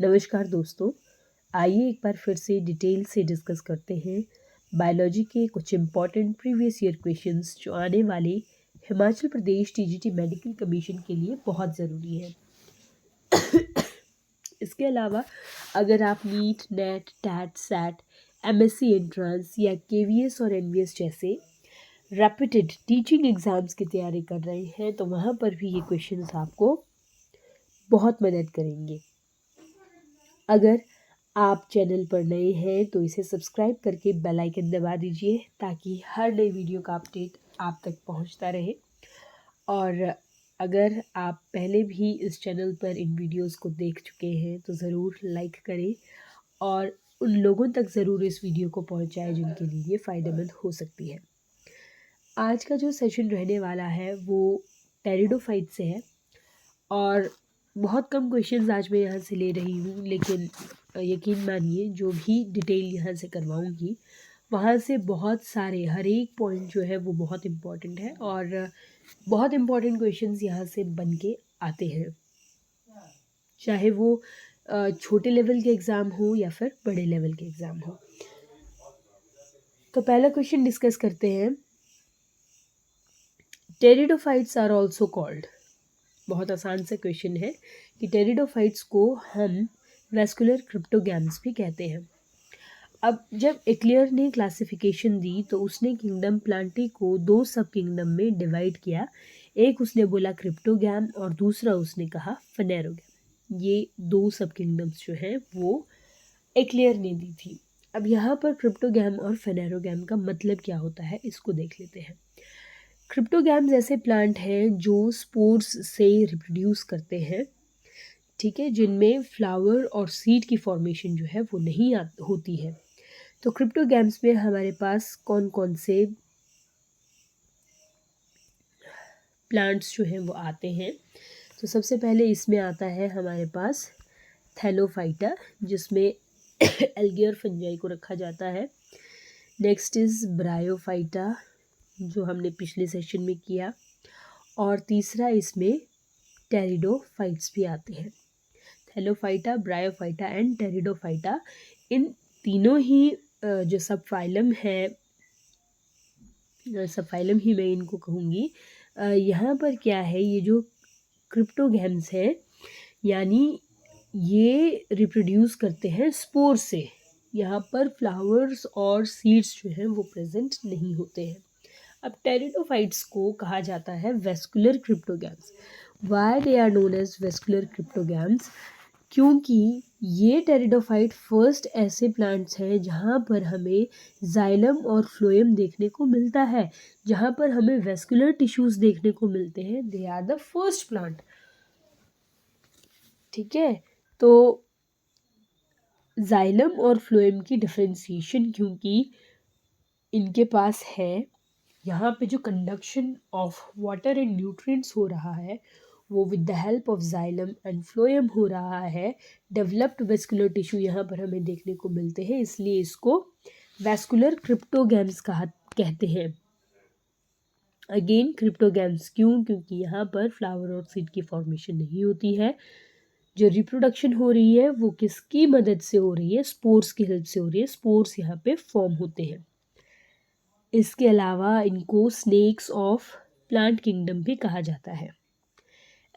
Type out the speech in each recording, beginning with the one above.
नमस्कार दोस्तों, आइए एक बार फिर से डिटेल से डिस्कस करते हैं बायोलॉजी के कुछ इम्पॉर्टेंट प्रीवियस ईयर क्वेश्चंस जो आने वाले Himachal Pradesh TGT medical commission के लिए बहुत ज़रूरी है। इसके अलावा अगर आप NEET, NET, TET, SET, MSc entrance या केवीएस और एनवीएस जैसे रैपिड टीचिंग एग्ज़ाम्स की तैयारी कर रहे हैं तो वहाँ पर भी ये क्वेश्चंस आपको बहुत मदद करेंगे। अगर आप चैनल पर नए हैं तो इसे सब्सक्राइब करके बेल आइकन दबा दीजिए ताकि हर नई वीडियो का अपडेट आप तक पहुंचता रहे। और अगर आप पहले भी इस चैनल पर इन वीडियोस को देख चुके हैं तो ज़रूर लाइक करें और उन लोगों तक ज़रूर इस वीडियो को पहुंचाएं जिनके लिए ये फ़ायदेमंद हो सकती है। आज का जो सेशन रहने वाला है वो टेरिडोफाइट से है और बहुत कम क्वेश्चंस आज मैं यहाँ से ले रही हूँ, लेकिन यकीन मानिए जो भी डिटेल यहाँ से करवाऊँगी वहाँ से बहुत सारे हर एक पॉइंट जो है वो बहुत इम्पॉर्टेंट है और बहुत इम्पॉर्टेंट क्वेश्चंस यहाँ से बन के आते हैं, चाहे वो छोटे लेवल के एग्ज़ाम हो या फिर बड़े लेवल के एग्ज़ाम हो। तो पहला क्वेश्चन डिस्कस करते हैं। टेरिडोफाइट्स आर ऑल्सो कॉल्ड, बहुत आसान सा क्वेश्चन है कि टेरिडोफाइट्स को हम वेस्कुलर क्रिप्टोगैम्स भी कहते हैं। अब जब एक्लियर ने क्लासिफिकेशन दी तो उसने किंगडम प्लांटी को दो सब किंगडम में डिवाइड किया। एक उसने बोला क्रिप्टोगैम और दूसरा उसने कहा फेनेरोगैम। ये दो सब किंगडम्स जो हैं वो एक्लियर ने दी थी। अब यहाँ पर क्रिप्टोगैम और फेनेरोगैम का मतलब क्या होता है इसको देख लेते हैं। क्रिप्टोगैम्स ऐसे प्लांट हैं जो स्पोर्स से रिप्रोड्यूस करते हैं, ठीक है, जिनमें फ्लावर और सीड की फॉर्मेशन जो है वो नहीं होती है। तो क्रिप्टोगैम्स में हमारे पास कौन कौन से प्लांट्स जो हैं वो आते हैं। तो सबसे पहले इसमें आता है हमारे पास थैलोफाइटा, जिसमें एल्गी और फंजाई को रखा जाता है। नेक्स्ट इज़ ब्रायोफाइटा, जो हमने पिछले सेशन में किया। और तीसरा इसमें टेरिडोफाइट्स भी आते हैं। थैलोफाइटा, ब्रायोफाइटा एंड टेरिडोफाइटा, इन तीनों ही जो सब फाइलम है, सब फाइलम ही मैं इनको कहूँगी। यहाँ पर क्या है, ये जो क्रिप्टोगैम्स हैं यानी ये रिप्रोड्यूस करते हैं स्पोर से। यहाँ पर फ्लावर्स और सीड्स जो हैं वो प्रेजेंट नहीं होते हैं। अब टेरिडोफाइट्स को कहा जाता है vascular cryptogams. Why they are known as vascular cryptogams? क्योंकि ये टेरिडोफाइट फर्स्ट ऐसे प्लांट्स हैं जहाँ पर हमें जाइलम और फ्लोएम देखने को मिलता है, जहाँ पर हमें वेस्कुलर टिश्यूज देखने को मिलते हैं। They are the first plant, ठीक है। तो जाइलम और फ्लोएम की डिफ्रेंसिएशन क्योंकि इनके पास है, यहाँ पे जो conduction of water and nutrients हो रहा है वो with the help of xylem and phloem हो रहा है। डेवलप्ड वेस्कुलर टिश्यू यहाँ पर हमें देखने को मिलते हैं, इसलिए इसको वेस्कुलर क्रिप्टोगैम्स कहते हैं। अगेन क्रिप्टोगैम्स क्यों? क्योंकि यहाँ पर फ्लावर और सीड की फॉर्मेशन नहीं होती है। जो रिप्रोडक्शन हो रही है वो किसकी मदद से हो रही है? स्पोर्स की हेल्प से हो रही है। स्पोर्स यहाँ पे फॉर्म होते हैं। इसके अलावा इनको स्नेक्स ऑफ प्लांट किंगडम भी कहा जाता है।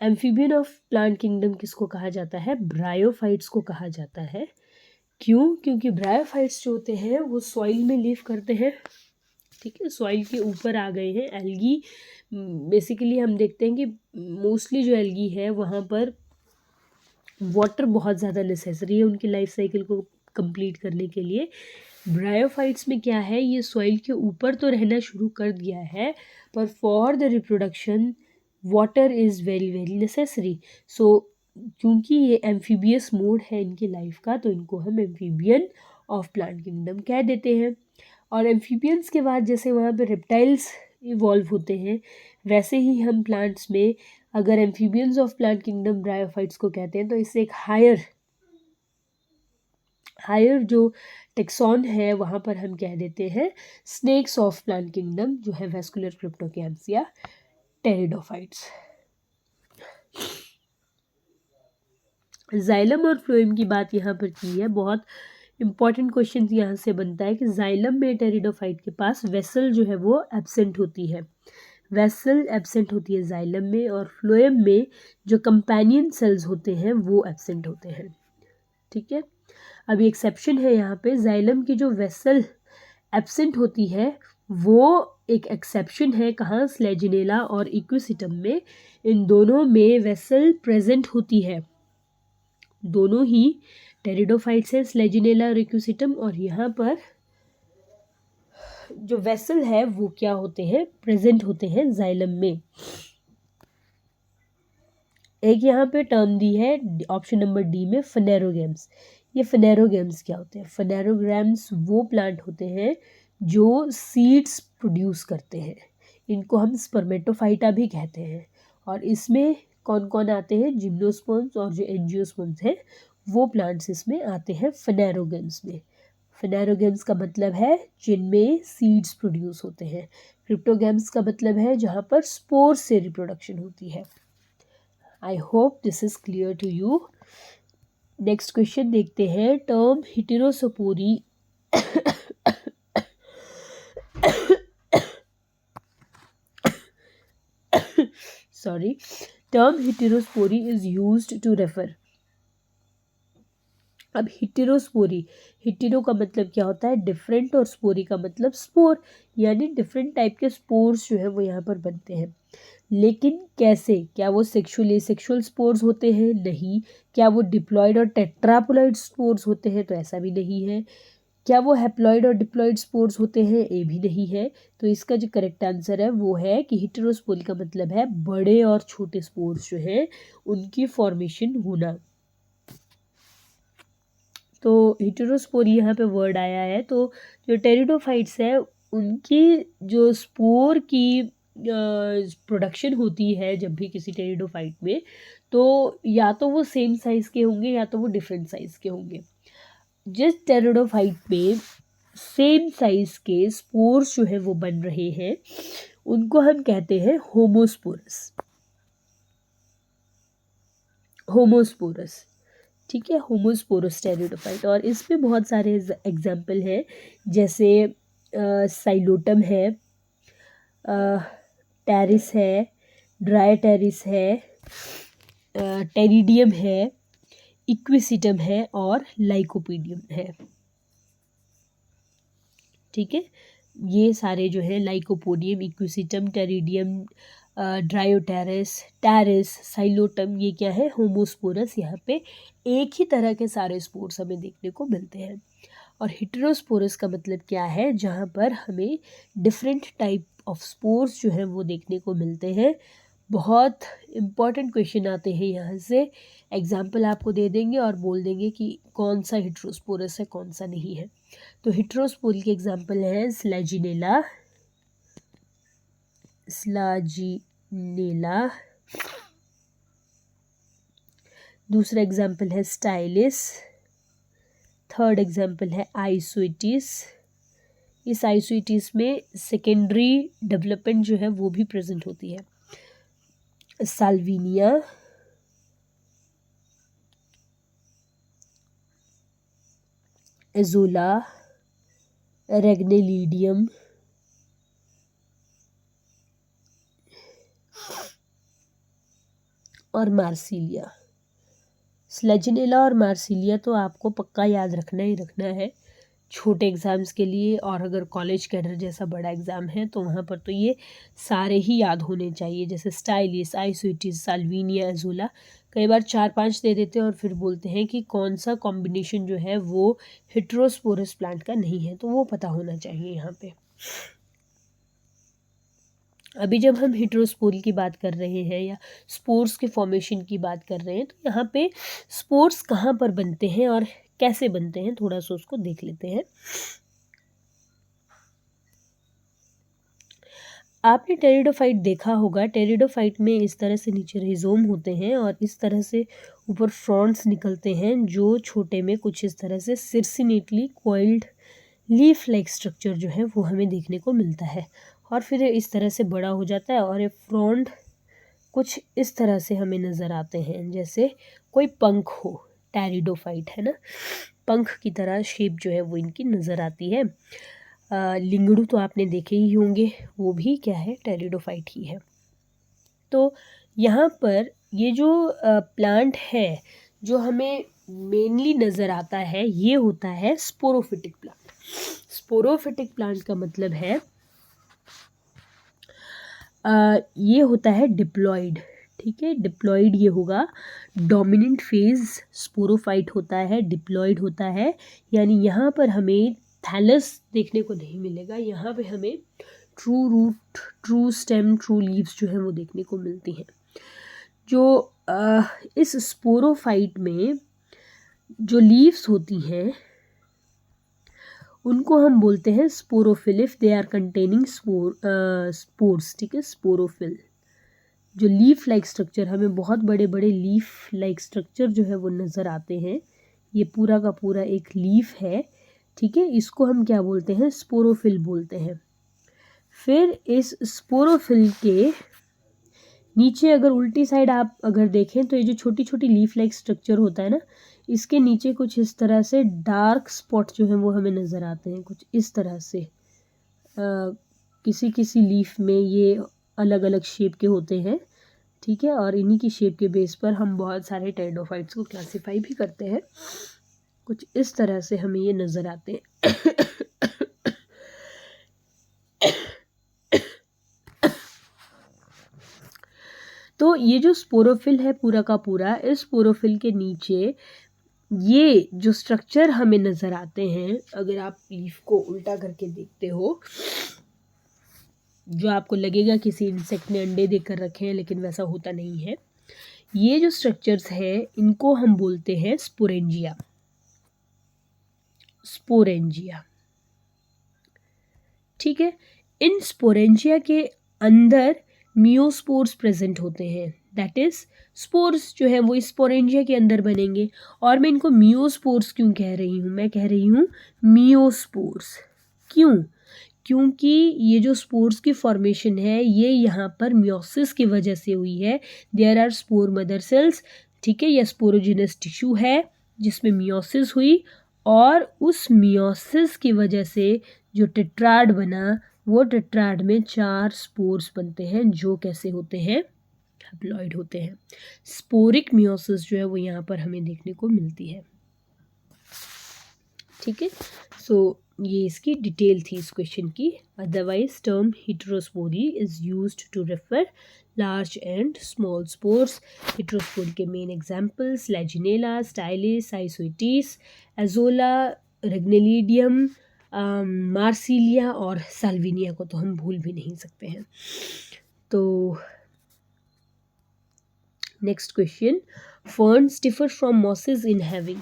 एम्फीबियन ऑफ प्लांट किंगडम किसको कहा जाता है? ब्रायोफाइट्स को कहा जाता है। क्यों? क्योंकि ब्रायोफाइट्स जो होते हैं वो सॉइल में लिव करते हैं, ठीक है, सॉइल के ऊपर आ गए हैं। एल्गी बेसिकली हम देखते हैं कि मोस्टली जो एल्गी है वहाँ पर वाटर बहुत ज़्यादा नेसेसरी है उनकी लाइफ साइकिल को कंप्लीट करने के लिए। ब्रायोफाइट्स में क्या है, ये सॉइल के ऊपर तो रहना शुरू कर दिया है पर for the reproduction water is very very necessary. So क्योंकि ये एम्फीबियस मोड है इनकी लाइफ का तो इनको हम एम्फीबियन ऑफ प्लांट किंगडम कह देते हैं। और एम्फीबियंस के बाद जैसे वहाँ पे रेप्टाइल्स इवॉल्व होते हैं वैसे ही हम प्लांट्स में अगर amphibians of plant kingdom bryophytes को कहते हैं तो इससे एक हायर जो टेक्सॉन है वहाँ पर हम कह देते हैं स्नेक्स ऑफ प्लांट किंगडम, जो है वेस्कुलर क्रिप्टोगैम्स या टेरिडोफाइट्स। जाइलम और फ्लोएम की बात यहाँ पर की है। बहुत इंपॉर्टेंट क्वेश्चन यहाँ से बनता है कि जाइलम में टेरिडोफाइट के पास वेसल जो है वो एब्सेंट होती है, वेसल एब्सेंट होती है जाइलम में, और फ्लोएम में जो कंपेनियन सेल्स होते हैं वो एब्सेंट होते हैं। ठीक है, अभी एक्सेप्शन है यहाँ पे, जाइलम की जो वेसल एब्सेंट होती है वो एक एक्सेप्शन है। कहाँ? स्लेजिनेला और इक्विसिटम में, इन दोनों में वेसल प्रेजेंट होती है। दोनों ही टेरिडोफाइट्स है, स्लेजिनेला और इक्विसिटम, और यहाँ पर जो वेसल है वो क्या होते हैं? प्रेजेंट होते हैं जाइलम में। एक यहाँ पे टर्म दी है ऑप्शन नंबर डी में, फनेरोगेम्स। ये फनेरोगेम्स क्या होते हैं? फनेरोग्राम्स वो प्लांट होते हैं जो सीड्स प्रोड्यूस करते हैं, इनको हम स्पर्मेटोफाइटा भी कहते हैं। और इसमें कौन कौन आते हैं? जिम्नोस्पर्म्स और जो एंजियोस्पर्म्स हैं वो प्लांट्स इसमें आते हैं फनेरोगेम्स में। फनेरोगेम्स का मतलब है जिनमें सीड्स प्रोड्यूस होते हैं। क्रिप्टोगेम्स का मतलब है जहाँ पर स्पोर से रिप्रोडक्शन होती है। I hope this is clear to you. Next question देखते हैं। Term heterospory sorry, term heterospory is used to refer. अब हेटेरोस्पोरी, हेटेरो का मतलब क्या होता है? डिफरेंट, और स्पोरी का मतलब स्पोर, यानी डिफरेंट टाइप के स्पोर्स जो है वो यहाँ पर बनते हैं। लेकिन कैसे? क्या वो सेक्सुअल एसेक्सुअल स्पोर्स होते हैं? नहीं। क्या वो डिप्लॉयड और टेट्राप्लॉयड स्पोर्स होते हैं? तो ऐसा भी नहीं है। क्या वो हैप्लॉयड और डिप्लॉयड स्पोर्स होते हैं? ये भी नहीं है। तो इसका जो करेक्ट आंसर है वो है कि हेटेरोस्पोरी का मतलब है बड़े और छोटे स्पोर्स जो हैं उनकी फॉर्मेशन होना। तो हेटेरोस्पोरी यहाँ पे वर्ड आया है। तो जो टेरिडोफाइट्स है उनकी जो स्पोर की प्रोडक्शन होती है जब भी किसी टेरिडोफाइट में, तो या तो वो सेम साइज़ के होंगे या तो वो डिफरेंट साइज़ के होंगे। जिस टेरिडोफाइट में सेम साइज़ के स्पोर्स जो है वो बन रहे हैं उनको हम कहते हैं होमोस्पोरस। होमोस्पोरस, ठीक है, होमोस्पोरस टेरिडोफाइट। और इसमें बहुत सारे एग्जाम्पल हैं, जैसे साइलोटम है, टेरिस है, ड्राई टेरिस है, टेरिडियम है, इक्विसिटम है और लाइकोपीडियम है। ठीक है, ये सारे जो है lycopodium, equisetum, pteridium, dryopteris, pteris, psilotum, ये क्या है? होमोस्पोरस। यहाँ पे एक ही तरह के सारे स्पोर्स हमें देखने को मिलते हैं। और हेटेरोस्पोरस का मतलब क्या है? जहाँ पर हमें डिफरेंट टाइप ऑफ स्पोर्स जो हैं वो देखने को मिलते हैं। बहुत इम्पॉर्टेंट क्वेश्चन आते हैं यहाँ से। एग्जाम्पल आपको दे देंगे और बोल देंगे कि कौन सा हेटेरोस्पोरस है कौन सा नहीं है। तो हेटेरोस्पोरी के एग्जाम्पल हैं स्लैजिनेला, स्लाजिनेला, दूसरा एग्जाम्पल है स्टाइलिस, थर्ड एग्जाम्पल है आइसोइटिस। इस आइसोइटिस में सेकेंडरी डेवलपमेंट जो है वो भी प्रेजेंट होती है। साल्विनिया, एजोला, रेग्नेलिडियम, और मार्सिलिया। स्लेजिनेला और मार्सिलिया तो आपको पक्का याद रखना ही रखना है छोटे एग्ज़ाम्स के लिए, और अगर कॉलेज कैडर जैसा बड़ा एग्ज़ाम है तो वहाँ पर तो ये सारे ही याद होने चाहिए, जैसे स्टाइलिस, आइसोइटिस, साल्विनिया, एजोला। कई बार 4-5 दे देते हैं और फिर बोलते हैं कि कौन सा कॉम्बिनेशन जो है वो हेटेरोस्पोरस प्लांट का नहीं है, तो वो पता होना चाहिए यहाँ पे। अभी जब हम हेटेरोस्पोरी की बात कर रहे हैं या स्पोर्स के फॉर्मेशन की बात कर रहे हैं, तो यहाँ पे स्पोर्स कहाँ पर बनते हैं और कैसे बनते हैं, थोड़ा सा उसको देख लेते हैं। आपने टेरिडोफाइट देखा होगा। टेरिडोफाइट में इस तरह से नीचे रिजोम होते हैं और इस तरह से ऊपर फ्रॉन्ट्स निकलते हैं, जो छोटे में कुछ इस तरह से सिरसिनेटली कॉइल्ड लीफ लाइक स्ट्रक्चर जो है वो हमें देखने को मिलता है, और फिर इस तरह से बड़ा हो जाता है और ये फ्रॉन्ट कुछ इस तरह से हमें नज़र आते हैं, जैसे कोई पंख हो, टेरिडोफाइट है ना, पंख की तरह शेप जो है वो इनकी नज़र आती है। लिंगड़ू तो आपने देखे ही होंगे, वो भी क्या है, टेरिडोफाइट ही है। तो यहाँ पर ये जो प्लांट है जो हमें मेनली नज़र आता है, ये होता है स्पोरोफिटिक प्लांट। स्पोरोफिटिक प्लांट का मतलब है ये होता है डिप्लॉइड, ठीक है, डिप्लॉइड ये होगा। डोमिनेंट फेज स्पोरोफाइट होता है, डिप्लॉइड होता है, यानी यहाँ पर हमें थैलस देखने को नहीं मिलेगा, यहाँ पे हमें true root, true stem, true leaves जो है वो देखने को मिलती हैं। जो इस स्पोरोफाइट में जो लीव्स होती हैं उनको हम बोलते हैं sporophyll if they are containing spores, ठीक है, स्पोरोफिल। जो लीफ लाइक स्ट्रक्चर, हमें बहुत बड़े बड़े लीफ लाइक स्ट्रक्चर जो है वो नज़र आते हैं, ये पूरा का पूरा एक लीफ है, ठीक है, इसको हम क्या बोलते हैं, स्पोरोफिल बोलते हैं। फिर इस स्पोरोफिल के नीचे अगर उल्टी साइड आप अगर देखें तो ये जो छोटी छोटी लीफ लाइक स्ट्रक्चर होता है ना, इसके नीचे कुछ इस तरह से डार्क स्पॉट जो है वो हमें नज़र आते हैं, कुछ इस तरह से। किसी किसी लीफ में ये अलग अलग शेप के होते हैं, ठीक है, और इन्हीं की शेप के बेस पर हम बहुत सारे टेरिडोफाइट्स को क्लासिफाई भी करते हैं। कुछ इस तरह से हमें ये नज़र आते हैं। तो ये जो स्पोरोफिल है पूरा का पूरा, इस स्पोरोफिल के नीचे ये जो स्ट्रक्चर हमें नज़र आते हैं, अगर आप लीफ को उल्टा करके देखते हो, जो आपको लगेगा किसी इंसेक्ट ने अंडे देकर रखे हैं, लेकिन वैसा होता नहीं है। ये जो स्ट्रक्चर्स हैं इनको हम बोलते हैं स्पोरेंजिया, स्पोरेंजिया, ठीक है। इन स्पोरेंजिया के अंदर मियोस्पोर्स प्रेजेंट होते हैं, दैट इज स्पोर्स जो है वो इस स्पोरेंजिया के अंदर बनेंगे। और मैं इनको मियोस्पोर्स क्यों कह रही हूँ, मैं कह रही हूँ मियोस्पोर्स, क्यों, क्योंकि ये जो स्पोर्स की फॉर्मेशन है ये यहाँ पर मियोसिस की वजह से हुई है। There are spore mother cells, ठीक है, यह स्पोरोजिनस टिश्यू है जिसमें मियोसिस हुई, और उस मियोसिस की वजह से जो टेट्राड बना, वो टेट्राड में 4 स्पोर्स बनते हैं जो कैसे होते हैं, हैप्लॉइड होते हैं। स्पोरिक मियोसिस जो है वो यहाँ पर हमें देखने को मिलती है, ठीक है। सो ये इसकी डिटेल थी इस क्वेश्चन की। Otherwise term heterospory is used to refer large and small spores. Heterospory के main examples Selaginella, Stylites, Isoetes, Azolla, Regnellidium, Marsilea और साल्विनिया को तो हम भूल भी नहीं सकते हैं। तो next question, ferns differ from mosses in having.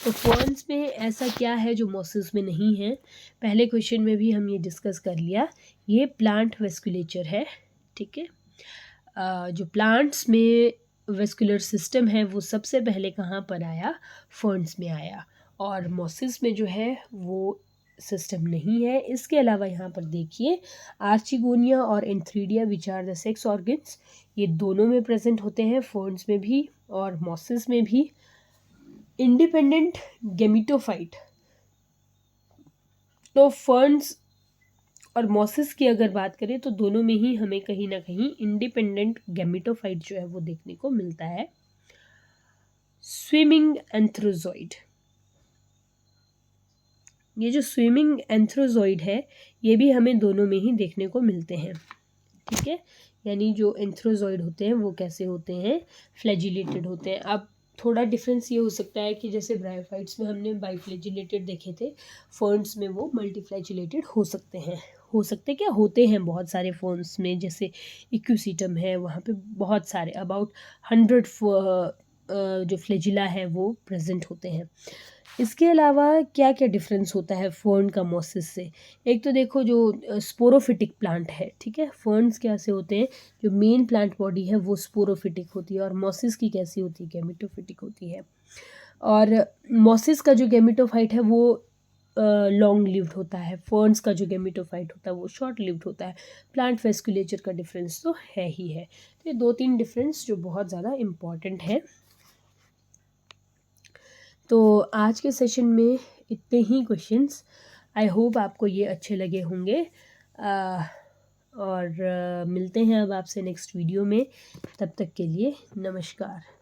तो फर्न्स में ऐसा क्या है जो मॉसेस में नहीं है, पहले क्वेश्चन में भी हम ये डिस्कस कर लिया। ये प्लांट वेस्कुलेचर है, ठीक है। जो प्लांट्स में वेस्कुलर सिस्टम है वो सबसे पहले कहाँ पर आया, फर्न्स में आया, और मॉसेस में जो है वो सिस्टम नहीं है। इसके अलावा यहाँ पर देखिए आर्चिगोनिया और antheridia which are the sex organs, ये दोनों में प्रेजेंट होते हैं, फर्न्स में भी और मॉसेस में भी। इंडिपेंडेंट गेमिटोफाइट, तो फर्न्स और मॉसेस की अगर बात करें तो दोनों में ही हमें कहीं ना कहीं इंडिपेंडेंट गेमिटोफाइट जो है वो देखने को मिलता है। स्विमिंग एंथ्रोजॉइड, ये जो स्विमिंग एंथ्रोजॉइड है ये भी हमें दोनों में ही देखने को मिलते हैं, ठीक है। यानी जो एंथ्रोजॉइड होते हैं वो कैसे होते हैं, फ्लैजिलेटेड होते हैं। अब थोड़ा डिफरेंस ये हो सकता है कि जैसे ब्रायोफाइट्स में हमने बाइफ्लैजिलेटेड देखे थे, फर्न्स में वो मल्टीफ्लैजिलेटेड हो सकते हैं, हो सकते क्या होते हैं बहुत सारे फर्न्स में, जैसे इक्यूसीटम है वहाँ पे बहुत सारे अबाउट 100 जो फ्लैजिला है वो प्रेजेंट होते हैं। इसके अलावा क्या क्या डिफरेंस होता है फर्न का मॉसिस से, एक तो देखो जो स्पोरोफिटिक प्लांट है, ठीक है, फर्न्स कैसे होते हैं, जो मेन प्लांट बॉडी है वो स्पोरोफिटिक होती है, और मॉसिस की कैसी होती है, गेमिटोफिटिक होती है। और मॉसिस का जो गेमिटोफाइट है वो लॉन्ग लिव्ड होता है, फर्न्स का जो गेमेटोफाइट होता है वो शॉर्ट लिव्ड होता है, प्लांट वेस्कुलेचर का डिफरेंस तो है ही है। तो ये 2-3 डिफरेंस जो बहुत ज़्यादा इम्पॉर्टेंट है। तो आज के सेशन में इतने ही क्वेश्चंस। आई होप आपको ये अच्छे लगे होंगे। और मिलते हैं अब आपसे नेक्स्ट वीडियो में। तब तक के लिए नमस्कार।